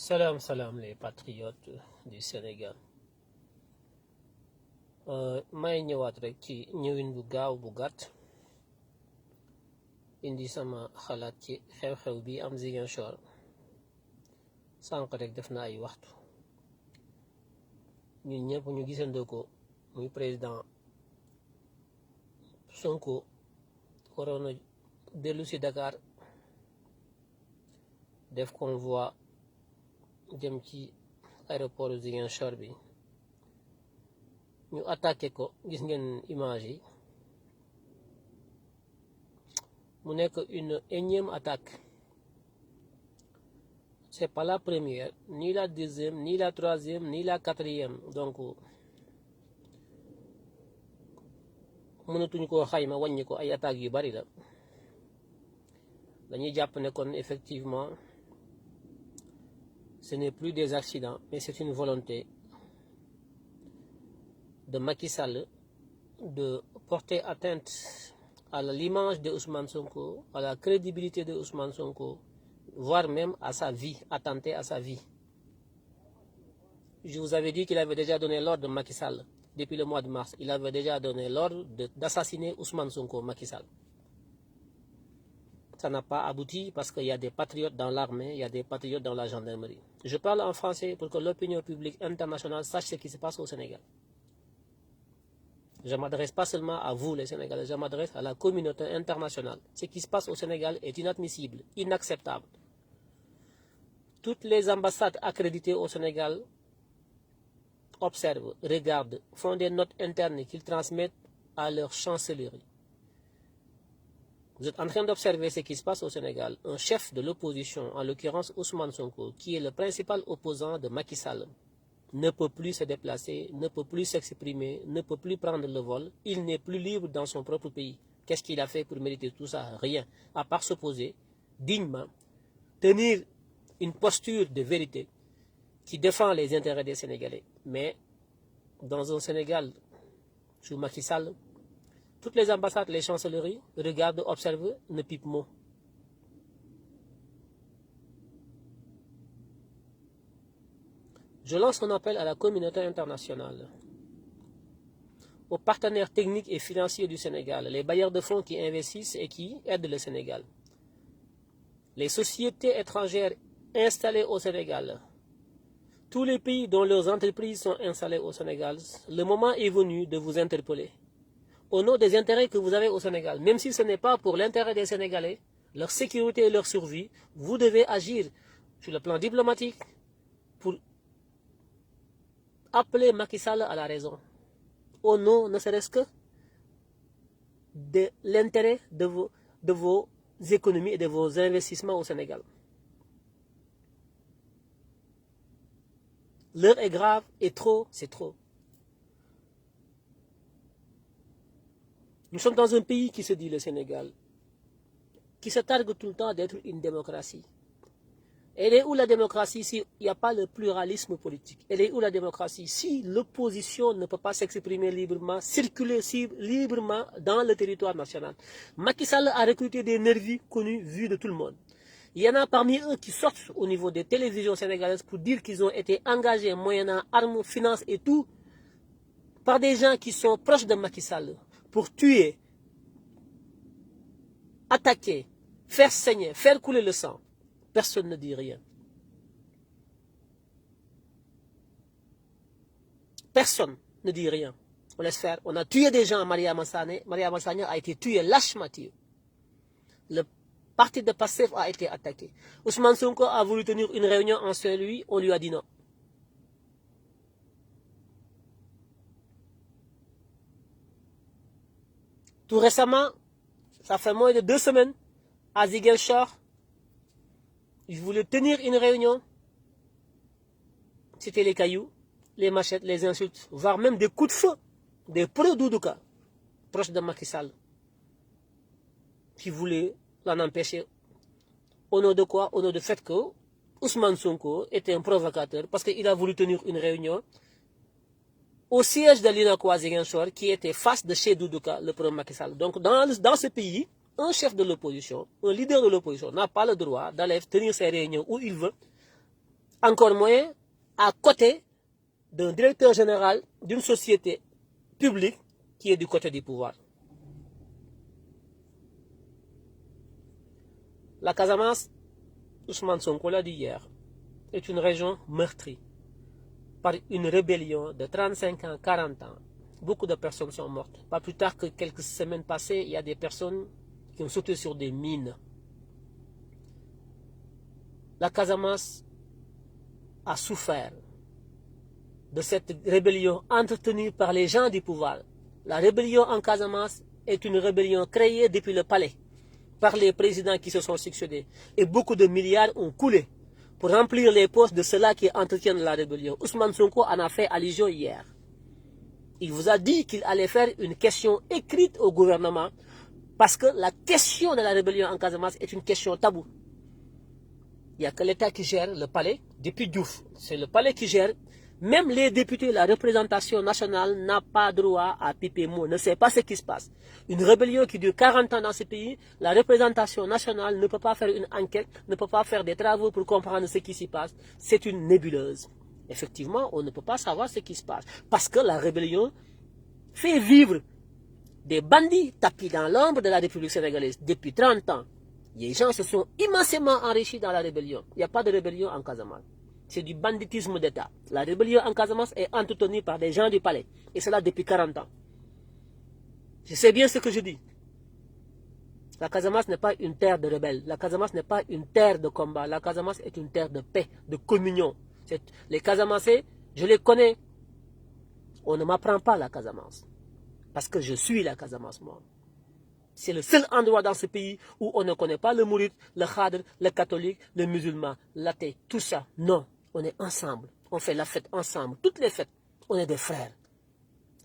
Salam salam les patriotes du Sénégal. may ñëwaat rek ci ñëwin bu gaaw bu gàtt indi sama xalaat ci xew-xew bi am Ziguinchor sànq rek def na ay waxtu ñun ñëpp ñu gisandoo ko muy président Sonko waroon a dellu si Dakar def convoi jëm ci aéroport Ziguinchor bi ñu attaqué ko gis ngeen image yi mu nekk une énième attaque. C'est pas la première ni la deuxième ni la troisième ni la quatrième donc mënatuñ koo xayma wàññi ko ay attaques yu bari la dañuy jàpp ne kon effectivement ce n'est plus des accidents mais c'est une volonté de Macky Sall de porter atteinte à l'image de Ousmane Sonko, à la crédibilité de Ousmane Sonko, voire même à sa vie, attenter à sa vie. Je vous avais dit qu'il avait déjà donné l'ordre de Macky Sall depuis le mois de mars. Il avait déjà donné l'ordre d'assassiner Ousmane Sonko, Macky Sall. Ça n'a pas abouti parce qu'il y a des patriotes dans l'armée, il y a des patriotes dans la gendarmerie. Je parle en français pour que l'opinion publique internationale sache ce qui se passe au Sénégal. Je ne m'adresse pas seulement à vous les Sénégalais, je m'adresse à la communauté internationale. Ce qui se passe au Sénégal est inadmissible, inacceptable. Toutes les ambassades accréditées au Sénégal observent, regardent, font des notes internes qu'ils transmettent à leur chancellerie. Vous êtes en train d'observer ce qui se passe au Sénégal. Un chef de l'opposition, en l'occurrence Ousmane Sonko, qui est le principal opposant de Macky Sall, ne peut plus se déplacer, ne peut plus s'exprimer, ne peut plus prendre le vol. Il n'est plus libre dans son propre pays. Qu'est-ce qu'il a fait pour mériter tout ça? Rien. À part s'opposer dignement, tenir une posture de vérité qui défend les intérêts des Sénégalais. Mais dans un Sénégal sous Macky Sall, toutes les ambassades, les chancelleries regardent, observent, ne pipent mot. Je lance un appel à la communauté internationale, aux partenaires techniques et financiers du Sénégal, les bailleurs de fonds qui investissent et qui aident le Sénégal, les sociétés étrangères installées au Sénégal, tous les pays dont leurs entreprises sont installées au Sénégal. Le moment est venu de vous interpeller. Au nom des intérêts que vous avez au Sénégal, même si ce n'est pas pour l'intérêt des Sénégalais, leur sécurité et leur survie, vous devez agir sur le plan diplomatique pour appeler Macky Sall à la raison, au nom ne serait-ce que de l'intérêt de vos économies et de vos investissements au Sénégal. L'heure est grave et trop, c'est trop. Nous sommes dans un pays qui se dit le Sénégal, qui se targue tout le temps d'être une démocratie. Elle est où la démocratie s'il n'y a pas le pluralisme politique? Elle est où la démocratie si l'opposition ne peut pas s'exprimer librement, circuler librement dans le territoire national? Macky Sall a recruté des nervis connus, vus de tout le monde. Il y en a parmi eux qui sortent au niveau des télévisions sénégalaises pour dire qu'ils ont été engagés moyennant armes, finances et tout par des gens qui sont proches de Macky Sall pour tuer, attaquer, faire saigner, faire couler le sang. Personne ne dit rien. Personne ne dit rien. On laisse faire. On a tué des gens à Maria Massane. Maria Massane a été tuée lâchement. Le parti de Pastef a été attaqué. Ousmane Sonko a voulu tenir une réunion en Saint-Louis. On lui a dit non. Tout récemment, ça fait moins de 2 semaines, à Ziguinchor, ils voulaient tenir une réunion. C'était les cailloux, les machettes, les insultes, voire même des coups de feu, des pro-Doudouka, proches de Macky Sall, qui voulaient l'en empêcher. Au nom de quoi? Au nom du fait que Ousmane Sonko était un provocateur parce qu'il a voulu tenir une réunion au siège de l'INACO Ziguinchor qui était face de chez Doudouka, le pro-Macky Sall. Donc dans ce pays, un chef de l'opposition, un leader de l'opposition n'a pas le droit d'aller tenir ses réunions où il veut encore moins à côté d'un directeur général d'une société publique qui est du côté du pouvoir. La Casamance, Ousmane Sonko l'a dit hier, est une région meurtrie par une rébellion de 35 ans, 40 ans. Beaucoup de personnes sont mortes. Pas plus tard que quelques semaines passées, il y a des personnes qui ont sauté sur des mines. La Casamance a souffert de cette rébellion entretenue par les gens du pouvoir. La rébellion en Casamance est une rébellion créée depuis le palais par les présidents qui se sont succédés. Et beaucoup de milliards ont coulé pour remplir les postes de ceux-là qui entretiennent la rébellion. Ousmane Sonko en a fait allusion hier. Il vous a dit qu'il allait faire une question écrite au gouvernement parce que la question de la rébellion en Casamance est une question taboue. Il n'y a que l'État qui gère le palais depuis Diouf. C'est le palais qui gère. Même les députés, la représentation nationale n'a pas droit à piper mot, ne sait pas ce qui se passe. Une rébellion qui dure 40 ans dans ce pays, la représentation nationale ne peut pas faire une enquête, ne peut pas faire des travaux pour comprendre ce qui s'y passe. C'est une nébuleuse. Effectivement, on ne peut pas savoir ce qui se passe. Parce que la rébellion fait vivre des bandits tapis dans l'ombre de la République sénégalaise depuis 30 ans. Les gens se sont immensément enrichis dans la rébellion. Il n'y a pas de rébellion en Casamance. C'est du banditisme d'État. La rébellion en Casamance est entretenue par des gens du palais. Et cela depuis 40 ans. Je sais bien ce que je dis. La Casamance n'est pas une terre de rebelles. La Casamance n'est pas une terre de combat. La Casamance est une terre de paix, de communion. Les Casamancés, je les connais. On ne m'apprend pas la Casamance. Parce que je suis la Casamance, moi. C'est le seul endroit dans ce pays où on ne connaît pas le mouride, le khadr, le catholique, le musulman, l'athée, tout ça. Non, on est ensemble. On fait la fête ensemble. Toutes les fêtes, on est des frères.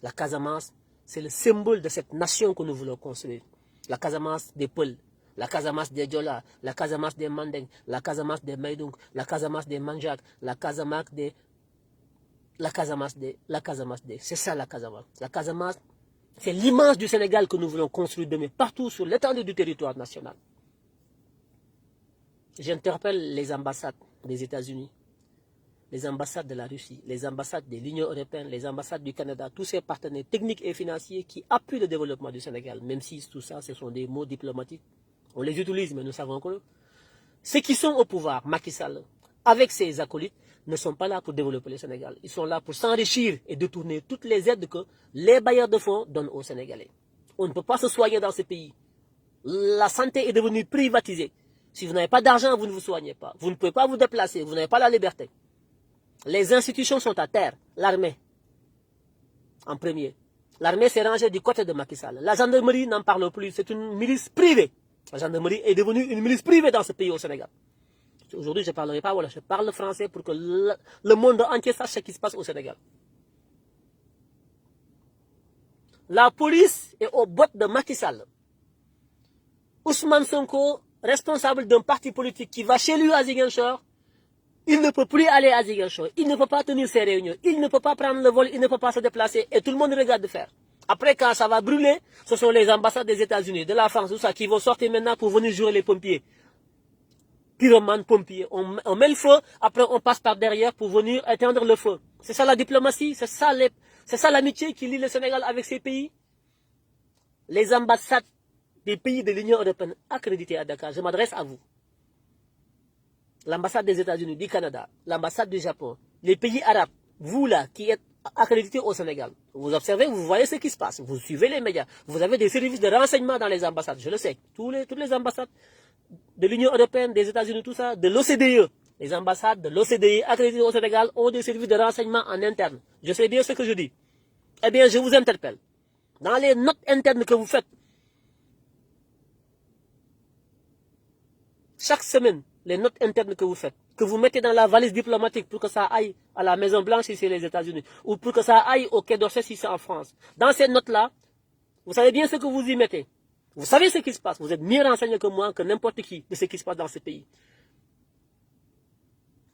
La Casamance, c'est le symbole de cette nation que nous voulons construire. La Casamance des Peuls, la Casamance des Diola, la Casamance des Mandeng, la Casamance des Maïdouk, la Casamance des Manjak, la Casamance des... C'est ça la Casamance. La Casamance, c'est l'image du Sénégal que nous voulons construire demain, partout sur l'étendue du territoire national. J'interpelle les ambassades des États-Unis, les ambassades de la Russie, les ambassades de l'Union européenne, les ambassades du Canada, tous ces partenaires techniques et financiers qui appuient le développement du Sénégal, même si tout ça, ce sont des mots diplomatiques. On les utilise, mais nous savons que ceux qui sont au pouvoir, Macky Sall, avec ses acolytes, ne sont pas là pour développer le Sénégal. Ils sont là pour s'enrichir et détourner toutes les aides que les bailleurs de fonds donnent aux Sénégalais. On ne peut pas se soigner dans ce pays. La santé est devenue privatisée. Si vous n'avez pas d'argent, vous ne vous soignez pas. Vous ne pouvez pas vous déplacer, vous n'avez pas la liberté. Les institutions sont à terre. L'armée, en premier. L'armée s'est rangée du côté de Macky Sall. La gendarmerie n'en parle plus, c'est une milice privée. La gendarmerie est devenue une milice privée dans ce pays au Sénégal. Aujourd'hui, je ne parlerai pas, voilà, je parle français pour que le monde entier sache ce qui se passe au Sénégal. La police est au bottes de Macky Sall. Ousmane Sonko, responsable d'un parti politique qui va chez lui à Ziguinchor, il ne peut plus aller à Ziguinchor, il ne peut pas tenir ses réunions, il ne peut pas prendre le vol, il ne peut pas se déplacer et tout le monde regarde faire. Après, quand ça va brûler, ce sont les ambassades des États-Unis, de la France, tout ça, qui vont sortir maintenant pour venir jouer les pompiers. Pyromane, pompiers. On met le feu, après on passe par derrière pour venir éteindre le feu. C'est ça la diplomatie, c'est ça l'amitié qui lie le Sénégal avec ces pays. Les ambassades des pays de l'Union européenne accréditées à Dakar, je m'adresse à vous. L'ambassade des États-Unis, du Canada, l'ambassade du Japon, les pays arabes, vous là, qui êtes accrédités au Sénégal, vous observez, vous voyez ce qui se passe, vous suivez les médias, vous avez des services de renseignement dans les ambassades, je le sais, toutes les ambassades de l'Union européenne, des États-Unis, tout ça, de l'OCDE. Les ambassades de l'OCDE accréditées au Sénégal ont des services de renseignement en interne. Je sais bien ce que je dis. Eh bien, je vous interpelle. Dans les notes internes que vous faites, chaque semaine, les notes internes que vous faites, que vous mettez dans la valise diplomatique pour que ça aille à la Maison Blanche si c'est les États-Unis, ou pour que ça aille au Quai d'Orsay si c'est en France. Dans ces notes-là, vous savez bien ce que vous y mettez. Vous savez ce qui se passe. Vous êtes mieux renseigné que moi, que n'importe qui, de ce qui se passe dans ce pays.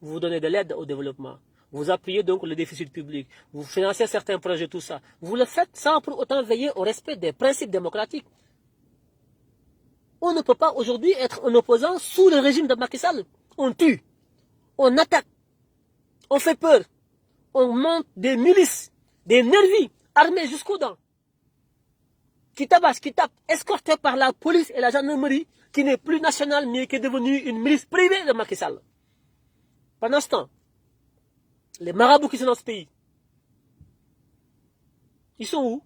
Vous vous donnez de l'aide au développement. Vous appuyez donc le déficit public. Vous financez certains projets, tout ça. Vous le faites sans pour autant veiller au respect des principes démocratiques. On ne peut pas aujourd'hui être un opposant sous le régime de Macky Sall. On tue, on attaque, On fait peur. On monte des milices, des nervis, armés jusqu'aux dents, qui tabassent, qui tapent, escortés par la police et la gendarmerie, qui n'est plus nationale, mais qui est devenue une milice privée de Macky Sall. Pendant ce temps, les marabouts qui sont dans ce pays, ils sont où?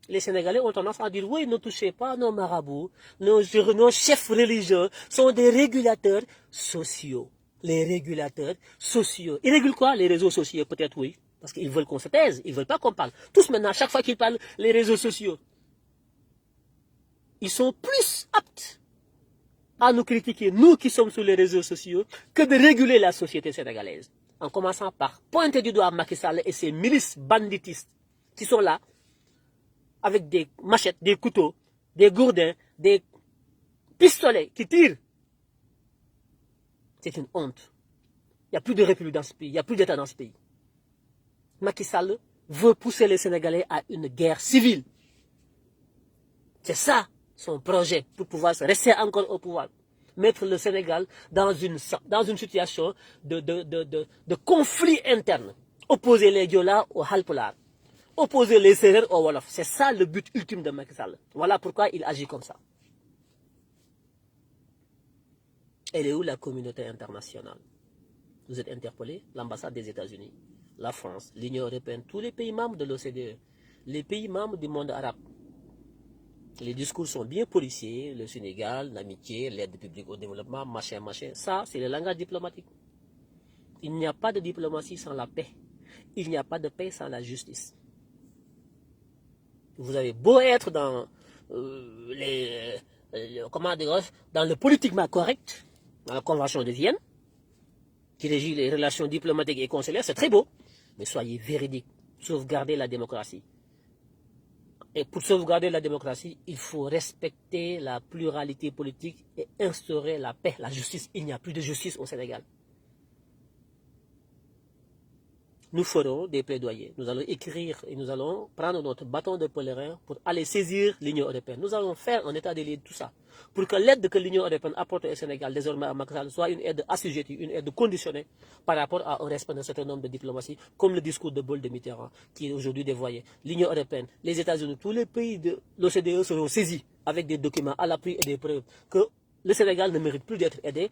Les Sénégalais ont tendance à dire, oui, ne touchez pas nos marabouts, nos chefs religieux sont des régulateurs sociaux. Les régulateurs sociaux. Ils régulent quoi? Les réseaux sociaux, peut-être oui. Parce qu'ils veulent qu'on se taise, ils ne veulent pas qu'on parle. Tous maintenant, à chaque fois qu'ils parlent, les réseaux sociaux, ils sont plus aptes à nous critiquer, nous qui sommes sur les réseaux sociaux, que de réguler la société sénégalaise. En commençant par pointer du doigt Macky Sall et ses milices banditistes qui sont là, avec des machettes, des couteaux, des gourdins, des pistolets qui tirent. C'est une honte. Il n'y a plus de république dans ce pays, il n'y a plus d'État dans ce pays. Macky Sall veut pousser les Sénégalais à une guerre civile. C'est ça son projet pour pouvoir rester encore au pouvoir. Mettre le Sénégal dans une situation de conflit interne. Opposer les Diola aux Halpulaar. Opposer les Sérères aux Wolof. C'est ça le but ultime de Macky Sall. Voilà pourquoi il agit comme ça. Elle est où la communauté internationale? Vous êtes interpellés, l'ambassade des États-Unis, la France, l'Union européenne, tous les pays membres de l'OCDE, les pays membres du monde arabe. Les discours sont bien policiers, le Sénégal, l'amitié, l'aide publique au développement, machin, machin. Ça, c'est le langage diplomatique. Il n'y a pas de diplomatie sans la paix. Il n'y a pas de paix sans la justice. Vous avez beau être dans dans le politiquement correct, dans la Convention de Vienne, qui régit les relations diplomatiques et consulaires, c'est très beau. Mais soyez véridiques, sauvegardez la démocratie. Et pour sauvegarder la démocratie, il faut respecter la pluralité politique et instaurer la paix, la justice. Il n'y a plus de justice au Sénégal. Nous ferons des plaidoyers. Nous allons écrire et nous allons prendre notre bâton de pèlerin pour aller saisir l'Union européenne. Nous allons faire un état des lieux de tout ça. Pour que l'aide que l'Union européenne apporte au Sénégal, désormais à Macky Sall, soit une aide assujettie, une aide conditionnée par rapport à un respect d'un certain nombre de diplomaties, comme le discours de Bol de Mitterrand, qui est aujourd'hui dévoyé. L'Union européenne, les États-Unis, tous les pays de l'OCDE seront saisis avec des documents à l'appui et des preuves que le Sénégal ne mérite plus d'être aidé.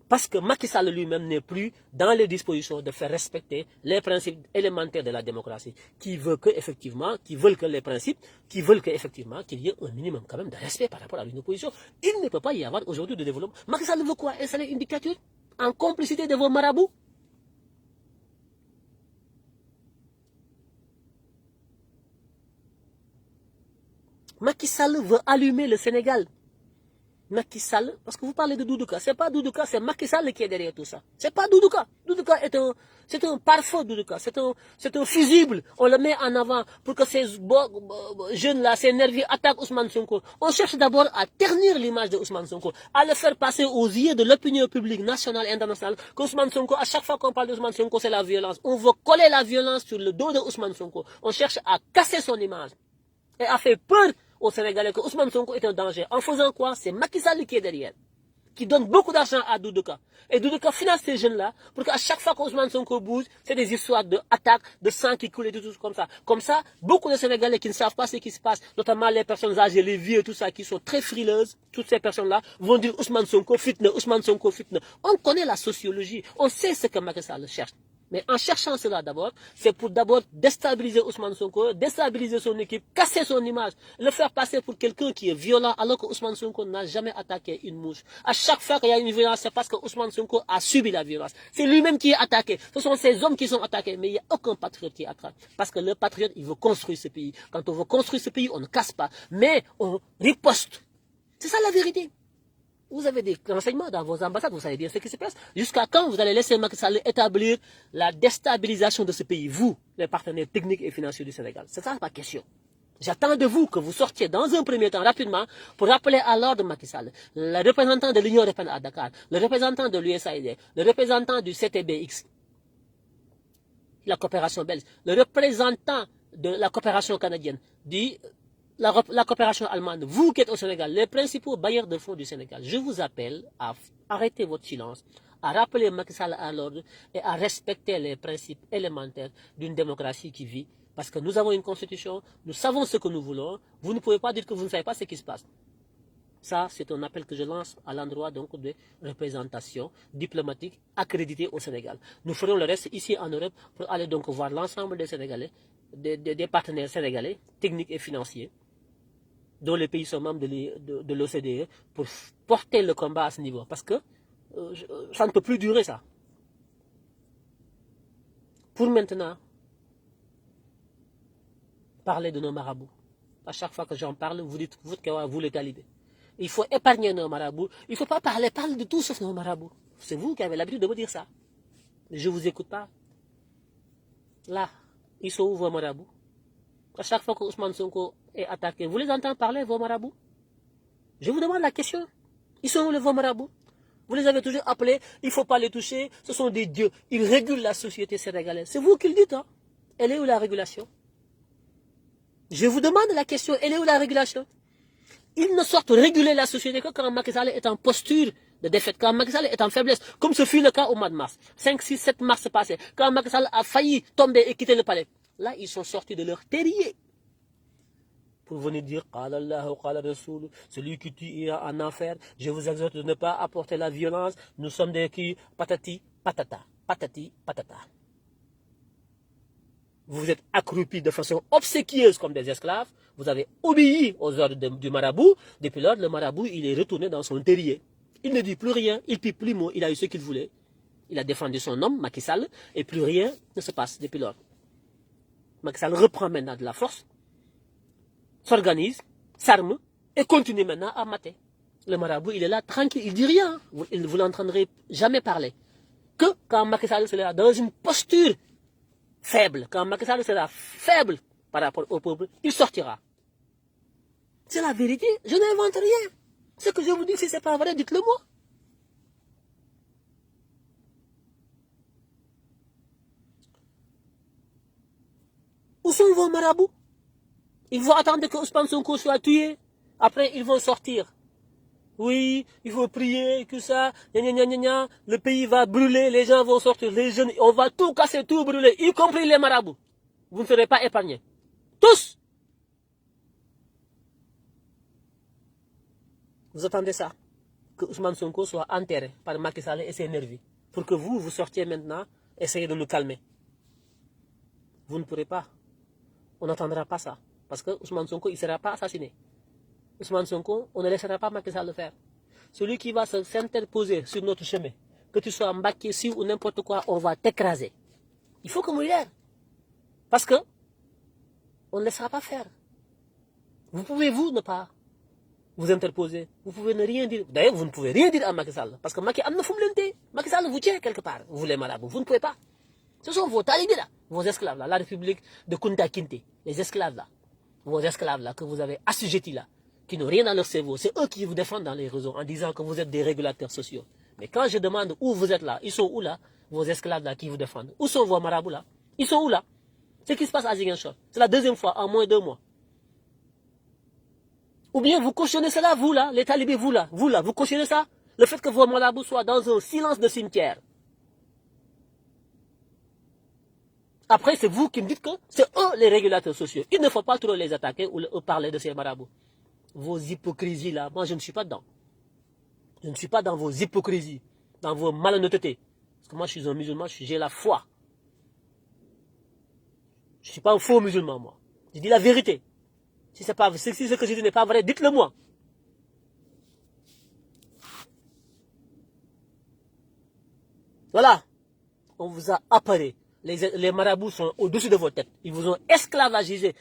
Parce que Macky Sall lui-même n'est plus dans les dispositions de faire respecter les principes élémentaires de la démocratie, qui veulent que les principes, qui veulent qu'effectivement qu'il y ait un minimum quand même de respect par rapport à une opposition. Il ne peut pas y avoir aujourd'hui de développement. Macky Sall veut quoi? Installer une dictature en complicité de vos marabouts? Macky Sall veut allumer le Sénégal. Macky Sall, parce que vous parlez de Doudouka, c'est pas Doudouka, c'est Macky Sall qui est derrière tout ça. C'est pas Doudouka. Doudouka c'est un parfait Doudouka, c'est un fusible. On le met en avant pour que ces jeunes-là, ces nervis attaquent Ousmane Sonko. On cherche d'abord à ternir l'image de Ousmane Sonko, à le faire passer aux yeux de l'opinion publique nationale et internationale qu'Ousmane Sonko, à chaque fois qu'on parle d'Ousmane Sonko, c'est la violence. On veut coller la violence sur le dos de Ousmane Sonko. On cherche à casser son image et à faire peur aux Sénégalais que Ousmane Sonko est un danger. En faisant quoi? C'est Macky Sall qui est derrière, qui donne beaucoup d'argent à Doudouka. Et Doudouka finance ces jeunes-là pour qu'à chaque fois qu'Ousmane Sonko bouge, c'est des histoires d'attaques, de sang qui coule et tout comme ça. Comme ça, beaucoup de Sénégalais qui ne savent pas ce qui se passe, notamment les personnes âgées, les vieux et tout ça, qui sont très frileuses, toutes ces personnes-là vont dire Ousmane Sonko fitna, Ousmane Sonko fitna. On connaît la sociologie, on sait ce que Macky Sall cherche. Mais en cherchant cela d'abord, c'est pour d'abord déstabiliser Ousmane Sonko, déstabiliser son équipe, casser son image, le faire passer pour quelqu'un qui est violent alors que Ousmane Sonko n'a jamais attaqué une mouche. À chaque fois qu'il y a une violence, c'est parce que Ousmane Sonko a subi la violence. C'est lui-même qui est attaqué. Ce sont ces hommes qui sont attaqués. Mais il n'y a aucun patriote qui est attaqué. Parce que le patriote, il veut construire ce pays. Quand on veut construire ce pays, on ne casse pas. Mais on riposte. C'est ça la vérité. Vous avez des renseignements dans vos ambassades, vous savez bien ce qui se passe. Jusqu'à quand vous allez laisser Macky Sall établir la déstabilisation de ce pays, vous, les partenaires techniques et financiers du Sénégal? C'est ça ma question. J'attends de vous que vous sortiez dans un premier temps rapidement pour rappeler à l'ordre Macky Sall, le représentant de l'Union européenne à Dakar, le représentant de l'USAID, le représentant du CTBX, la coopération belge, le représentant de la coopération canadienne, la coopération allemande, vous qui êtes au Sénégal, les principaux bailleurs de fonds du Sénégal, je vous appelle à arrêter votre silence, à rappeler Macky Sall à l'ordre et à respecter les principes élémentaires d'une démocratie qui vit. Parce que nous avons une constitution, nous savons ce que nous voulons. Vous ne pouvez pas dire que vous ne savez pas ce qui se passe. Ça, c'est un appel que je lance à l'endroit donc de représentation diplomatique accréditée au Sénégal. Nous ferons le reste ici en Europe pour aller donc voir l'ensemble des Sénégalais, des partenaires sénégalais, techniques et financiers, dont les pays sont membres de l'OCDE, pour porter le combat à ce niveau. Parce que ça ne peut plus durer ça. Pour maintenant, parler de nos marabouts. À chaque fois que j'en parle, vous dites, vous les talibés. Il faut épargner nos marabouts. Il ne faut pas parler de tout sauf nos marabouts. C'est vous qui avez l'habitude de me dire ça. Je ne vous écoute pas. Là, ils sont où vos marabouts? À chaque fois que Ousmane Sonko est attaqué, vous les entendez parler, vos marabouts? Je vous demande la question. Ils sont où vos marabouts? Vous les avez toujours appelés, il ne faut pas les toucher, ce sont des dieux. Ils régulent la société sénégalaise. C'est vous qui le dites, hein? Elle est où la régulation? Je vous demande la question, elle est où la régulation? Ils ne sortent réguler la société que quand Macky Sall est en posture de défaite, quand Macky Sall est en faiblesse, comme ce fut le cas au mois de mars, 5, 6, 7 mars passé, quand Macky Sall a failli tomber et quitter le palais. Là, ils sont sortis de leur terrier pour venir dire Qala Allah, Qala Rasoul, celui qui tue est en enfer, je vous exhorte de ne pas apporter la violence, nous sommes des qui, patati, patata, patati, patata. Vous êtes accroupis de façon obséquieuse comme des esclaves, vous avez obéi aux ordres du marabout, depuis lors, le marabout, il est retourné dans son terrier. Il ne dit plus rien, il ne pipe plus mot, il a eu ce qu'il voulait. Il a défendu son homme, Macky Sall, et plus rien ne se passe depuis lors. Macky Sall reprend maintenant de la force, s'organise, s'arme, et continue maintenant à mater. Le marabout, il est là, tranquille, il ne dit rien. Vous ne l'entendrez jamais parler. Que quand Macky Sall sera dans une posture faible, quand Macky Sall sera faible par rapport au peuple, il sortira. C'est la vérité, je n'invente rien. Ce que je vous dis, si ce n'est pas vrai, dites-le moi. Où sont vos marabouts? Ils vont attendre que Ousmane Sonko soit tué. Après, ils vont sortir. Oui, il faut prier, que ça, le pays va brûler, les gens vont sortir, les jeunes, on va tout casser, tout brûler, y compris les marabouts. Vous ne serez pas épargnés. Tous! Vous attendez ça? Que Ousmane Sonko soit enterré par Macky Sall et ses nervis. Pour que vous sortiez maintenant, essayez de nous calmer. Vous ne pourrez pas. On n'entendra pas ça. Parce que Ousmane Sonko, il ne sera pas assassiné. Ousmane Sonko, on ne laissera pas Macky Sall le faire. Celui qui va s'interposer sur notre chemin, que tu sois Mbacké si ou n'importe quoi, on va t'écraser. Il faut que vous l'air. Parce que on ne laissera pas faire. Vous pouvez, vous, ne pas vous interposer. Vous pouvez ne rien dire. D'ailleurs, vous ne pouvez rien dire à Macky Sall. Parce que Macky Sall vous tient quelque part. Vous les marabouts. Vous ne pouvez pas. Ce sont vos talibés là, vos esclaves là, la République de Kunta Kinte, les esclaves là, vos esclaves là que vous avez assujettis là, qui n'ont rien dans leur cerveau. C'est eux qui vous défendent dans les réseaux en disant que vous êtes des régulateurs sociaux. Mais quand je demande où vous êtes là, ils sont où là, vos esclaves là qui vous défendent? Où sont vos marabouts là? Ils sont où là? Ce qui se passe à Ziguinchor, c'est la deuxième fois en moins de 2 mois. Ou bien vous cautionnez cela, vous là, les talibés, vous là, vous cautionnez ça? Le fait que vos marabouts soient dans un silence de cimetière. Après, c'est vous qui me dites que c'est eux les régulateurs sociaux. Il ne faut pas trop les attaquer ou parler de ces marabouts. Vos hypocrisies là, moi je ne suis pas dedans. Je ne suis pas dans vos hypocrisies, dans vos malhonnêtetés. Parce que moi je suis un musulman, j'ai la foi. Je ne suis pas un faux musulman, moi. Je dis la vérité. Si ce que je dis n'est pas vrai, dites-le moi. Voilà. On vous a appelé. Les marabouts sont au-dessus de vos têtes. Ils vous ont esclavagisé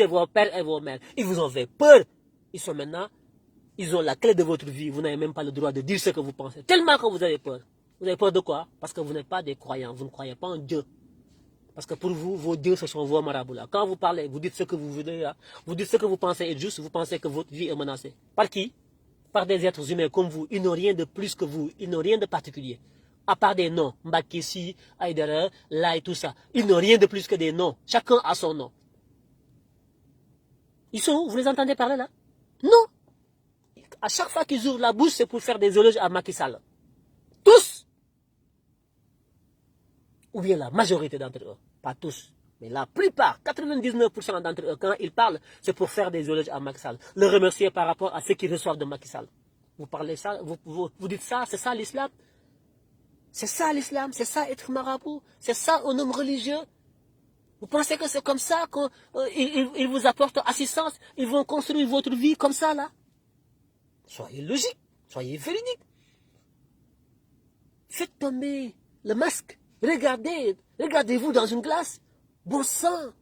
vos pères et vos mères. Ils vous ont fait peur. Ils ont la clé de votre vie. Vous n'avez même pas le droit de dire ce que vous pensez. Tellement que vous avez peur. Vous avez peur de quoi? Parce que vous n'êtes pas des croyants. Vous ne croyez pas en Dieu. Parce que pour vous, vos dieux, ce sont vos marabouts là. Quand vous parlez, vous dites ce que vous voulez là. Vous dites ce que vous pensez est juste. Vous pensez que votre vie est menacée. Par qui? Par des êtres humains comme vous. Ils n'ont rien de plus que vous. Ils n'ont rien de particulier. À part des noms, Mbakissi, Aïdara, là et tout ça. Ils n'ont rien de plus que des noms. Chacun a son nom. Ils sont où? Vous les entendez parler là? Non. À chaque fois qu'ils ouvrent la bouche, c'est pour faire des éloges à Macky Sall. Tous. ou bien la majorité d'entre eux, pas tous, mais la plupart, 99% d'entre eux, quand ils parlent, c'est pour faire des éloges à Macky Sall, le remercier par rapport à ce qu'ils reçoivent de Macky Sall. Vous parlez ça, vous dites ça, c'est ça l'islam? C'est ça l'islam, c'est ça être marabout, c'est ça un homme religieux? Vous pensez que c'est comme ça qu'ils vous apportent assistance, ils vont construire votre vie comme ça là? Soyez logique, soyez véridique. Faites tomber le masque, regardez-vous dans une glace. Bon sang,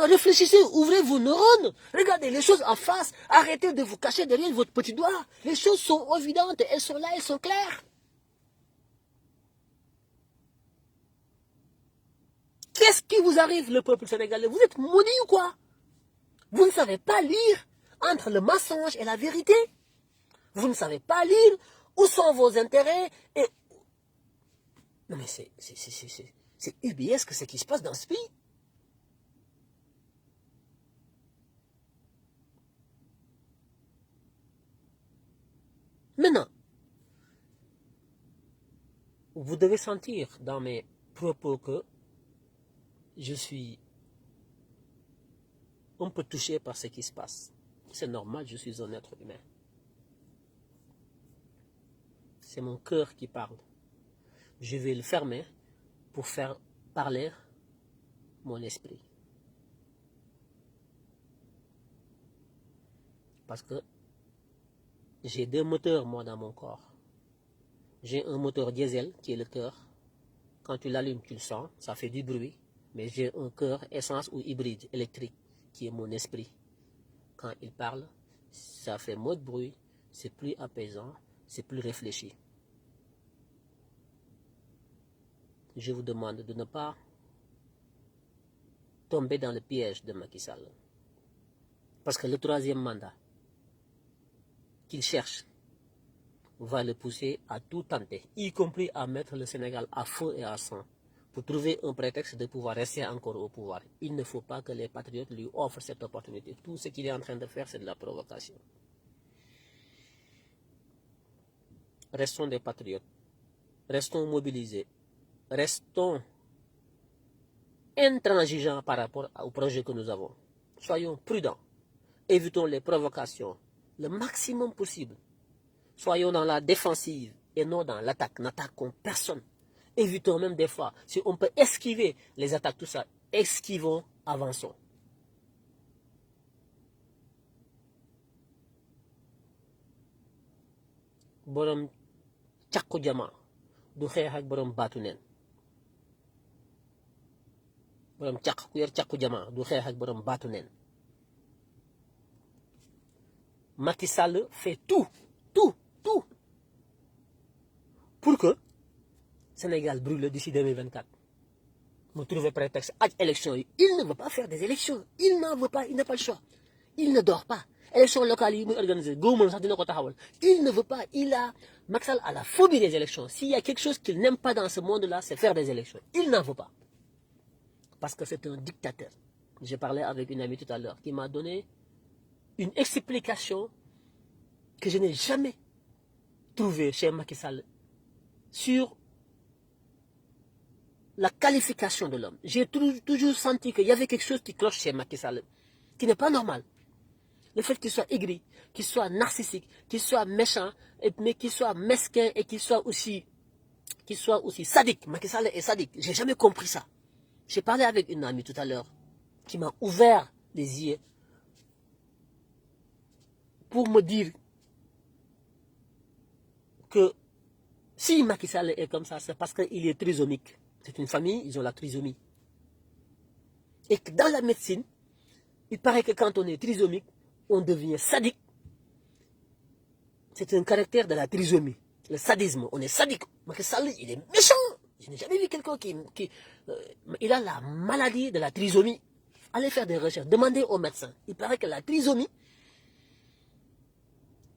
réfléchissez, ouvrez vos neurones, regardez les choses en face, arrêtez de vous cacher derrière votre petit doigt. Les choses sont évidentes, elles sont là, elles sont claires. Qu'est-ce qui vous arrive, le peuple sénégalais? Vous êtes maudits ou quoi? Vous ne savez pas lire entre le mensonge et la vérité. Vous ne savez pas lire où sont vos intérêts et... Non mais c'est ubiesque ce qui se passe dans ce pays. Maintenant, vous devez sentir dans mes propos que je suis un peu touché par ce qui se passe. C'est normal, je suis un être humain. C'est mon cœur qui parle. Je vais le fermer pour faire parler mon esprit. Parce que j'ai deux moteurs, moi, dans mon corps. J'ai un moteur diesel, qui est le cœur. Quand tu l'allumes, tu le sens, ça fait du bruit. Mais j'ai un cœur essence ou hybride électrique, qui est mon esprit. Quand il parle, ça fait moins de bruit, c'est plus apaisant, c'est plus réfléchi. Je vous demande de ne pas tomber dans le piège de Macky Sall. Parce que le troisième mandat qu'il cherche va le pousser à tout tenter, y compris à mettre le Sénégal à feu et à sang, pour trouver un prétexte de pouvoir rester encore au pouvoir. Il ne faut pas que les patriotes lui offrent cette opportunité. Tout ce qu'il est en train de faire, c'est de la provocation. Restons des patriotes. Restons mobilisés. Restons intransigeants par rapport au projet que nous avons. Soyons prudents. Évitons les provocations le maximum possible. Soyons dans la défensive et non dans l'attaque. N'attaquons personne. Évitons même des fois, si on peut esquiver les attaques, tout ça, esquivons, avançons. Borom càqu jama du xeex ak borom baatu neen. Borom càq ku yor càqu jama du xeex ak borom baatu neen. Macky Sall fait tout pour que Sénégal brûle d'ici 2024. Vous trouvez prétexte à l'élection. Il ne veut pas faire des élections. Il n'en veut pas, il n'a pas le choix. Il ne dort pas. Élection locale, il est organisé. Il ne veut pas. Macky Sall a la phobie des élections. S'il y a quelque chose qu'il n'aime pas dans ce monde-là, c'est faire des élections. Il n'en veut pas. Parce que c'est un dictateur. J'ai parlé avec une amie tout à l'heure qui m'a donné une explication que je n'ai jamais trouvée chez Macky Sall sur la qualification de l'homme. J'ai toujours senti qu'il y avait quelque chose qui cloche chez Macky Sall, qui n'est pas normal. Le fait qu'il soit aigri, qu'il soit narcissique, qu'il soit méchant, mais qu'il soit mesquin et qu'il soit aussi sadique. Macky Sall est sadique. J'ai jamais compris ça. J'ai parlé avec une amie tout à l'heure qui m'a ouvert les yeux pour me dire que si Macky Sall est comme ça, c'est parce qu'il est trisomique. C'est une famille, ils ont la trisomie. Et que dans la médecine, il paraît que quand on est trisomique, on devient sadique. C'est un caractère de la trisomie. Le sadisme, on est sadique. Macky Sall, il est méchant. Je n'ai jamais vu quelqu'un qui il a la maladie de la trisomie. Allez faire des recherches, demandez aux médecins. Il paraît que la trisomie,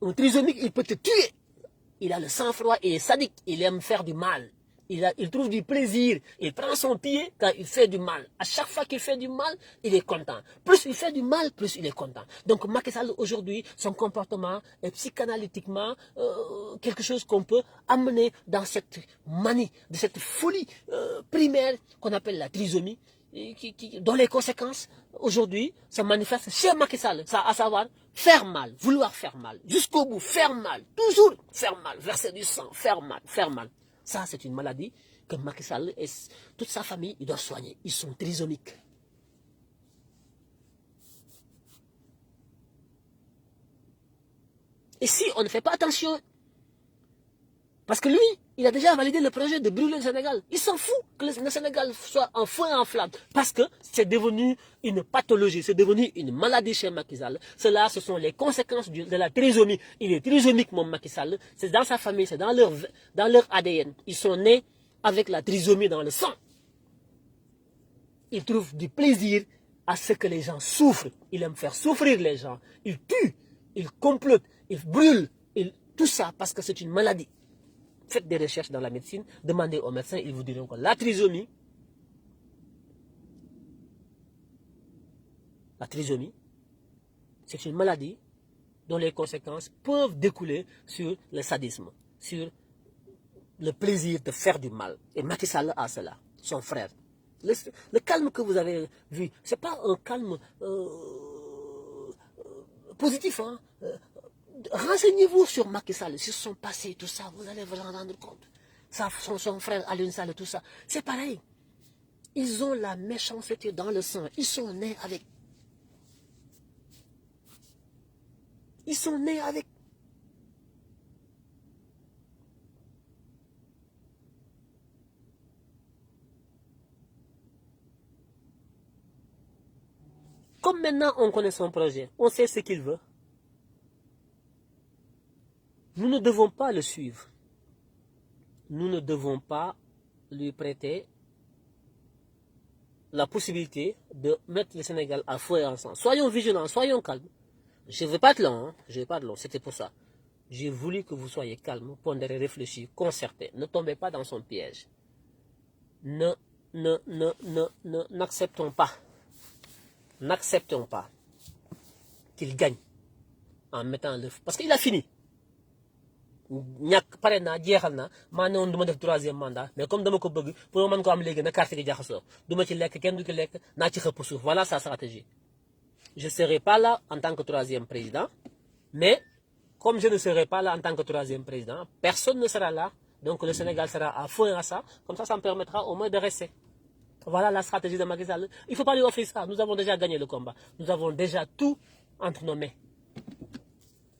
un trisomique, il peut te tuer. Il a le sang-froid, il est sadique, il aime faire du mal. Il trouve du plaisir. Il prend son pied quand il fait du mal. À chaque fois qu'il fait du mal, il est content. Plus il fait du mal, plus il est content. Donc Macky Sall aujourd'hui, son comportement est psychanalytiquement quelque chose qu'on peut amener dans cette manie, de cette folie primaire qu'on appelle la trisomie, dont les conséquences aujourd'hui se manifestent chez Macky Sall, ça, à savoir faire mal, vouloir faire mal, jusqu'au bout, faire mal, toujours faire mal, verser du sang, faire mal, faire mal. Ça, c'est une maladie que Macky Sall et toute sa famille, ils doivent soigner. Ils sont trisomiques. Et si on ne fait pas attention, parce que lui, il a déjà validé le projet de brûler le Sénégal. Il s'en fout que le Sénégal soit en feu et en flamme. Parce que c'est devenu une pathologie, c'est devenu une maladie chez Macky Sall. Cela, ce sont les conséquences de la trisomie. Il est trisomique, mon Macky Sall. C'est dans sa famille, c'est dans leur ADN. Ils sont nés avec la trisomie dans le sang. Il trouve du plaisir à ce que les gens souffrent. Il aime faire souffrir les gens. Il tue, il complote, il brûle, tout ça parce que c'est une maladie. Faites des recherches dans la médecine, demandez aux médecins, ils vous diront que la trisomie, c'est une maladie dont les conséquences peuvent découler sur le sadisme, sur le plaisir de faire du mal. Et Macky Sall a cela, son frère. Le calme que vous avez vu, ce n'est pas un calme positif. Hein? Renseignez-vous sur Macky Sall, sur son passé, tout ça, vous allez vous en rendre compte. Son frère Alioune Sall, tout ça, c'est pareil. Ils ont la méchanceté dans le sang. Ils sont nés avec. Ils sont nés avec. Comme maintenant on connaît son projet, on sait ce qu'il veut. Nous ne devons pas le suivre. Nous ne devons pas lui prêter la possibilité de mettre le Sénégal à feu et en sang. Soyons vigilants, soyons calmes. Je ne vais pas être long, hein? Je vais pas être long, c'était pour ça. J'ai voulu que vous soyez calmes, pondérés, réfléchis, concertés. Ne tombez pas dans son piège. N'acceptons pas. N'acceptons pas qu'il gagne en mettant le... Parce qu'il a fini. ñàkk pare naa jeexal naa maa ne woon du ma def troisième mandat mais comme dama ko bëgg pour ma mën ko am léegi na carte gi jaxasoo du ma ci lekk kenn du ci lekk naa ci xëpp suuf voilà sa stratégie. Je ne serai pas là en tant que troisième président mais comme je ne serai pas là en tant que troisième président personne ne sera là donc le Sénégal sera à feu et à ça comme ça me permettra au moins de rester. Voilà la stratégie de Macky Sall. Il ne faut pas lui offrir ça. Nous avons déjà gagné le combat. Nous avons déjà tout entre nos mains.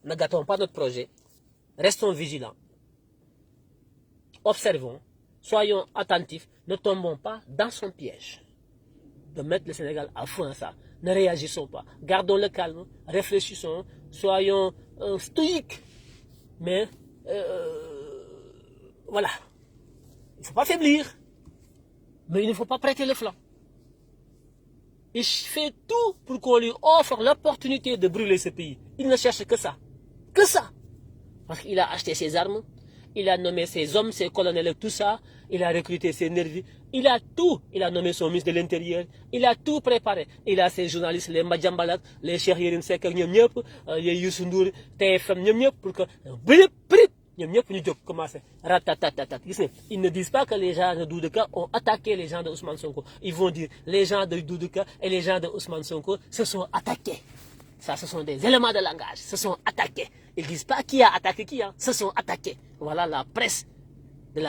Ne gâtons pas notre projet. Restons vigilants. Observons. Soyons attentifs. Ne tombons pas dans son piège. De mettre le Sénégal à fond à ça. Ne réagissons pas. Gardons le calme. Réfléchissons. Soyons stoïques. Mais, voilà. Il ne faut pas faiblir. Mais il ne faut pas prêter le flanc. Il fait tout pour qu'on lui offre l'opportunité de brûler ce pays. Il ne cherche que ça. Que ça. Parce qu'il a acheté ses armes, il a nommé ses hommes, ses colonels, tout ça, il a recruté ses nervis, il a tout, il a nommé son ministre de l'Intérieur, il a tout préparé. Il a ses journalistes, les Madjambalat, les Cheikh Yérim Seck, les Youssou Ndour, TFM, pour que... Ils ne disent pas que les gens de Doudeka ont attaqué les gens de Ousmane Sonko. Ils vont dire les gens de Doudeka et les gens de Ousmane Sonko se sont attaqués. Ça, ce sont des éléments de langage. Se sont attaqués. Ils ne disent pas qui a attaqué qui. Hein. Se sont attaqués. Voilà la presse de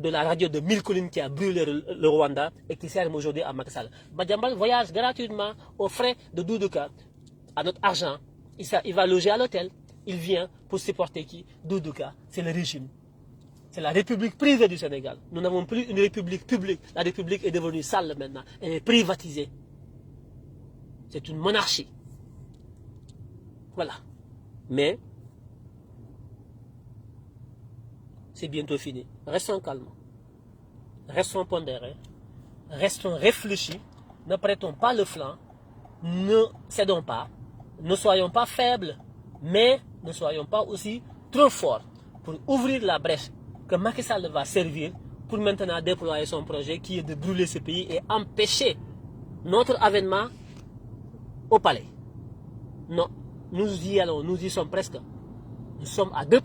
la radio de 1000 collines qui a brûlé le Rwanda et qui sert aujourd'hui à Macky Sall. Madjambal voyage gratuitement aux frais de Doudeka, à notre argent. Il va loger à l'hôtel. Il vient pour supporter qui? Doudouka, c'est le régime. C'est la république privée du Sénégal. Nous n'avons plus une république publique. La république est devenue sale maintenant. Elle est privatisée. C'est une monarchie. Voilà. Mais, c'est bientôt fini. Restons calmes. Restons pondérés. Restons réfléchis. Ne prêtons pas le flanc. Ne cédons pas. Ne soyons pas faibles. Mais ne soyons pas aussi trop forts pour ouvrir la brèche que Macky Sall va servir pour maintenant déployer son projet qui est de brûler ce pays et empêcher notre avènement au palais. Non, nous y allons, nous y sommes presque. Nous sommes à 2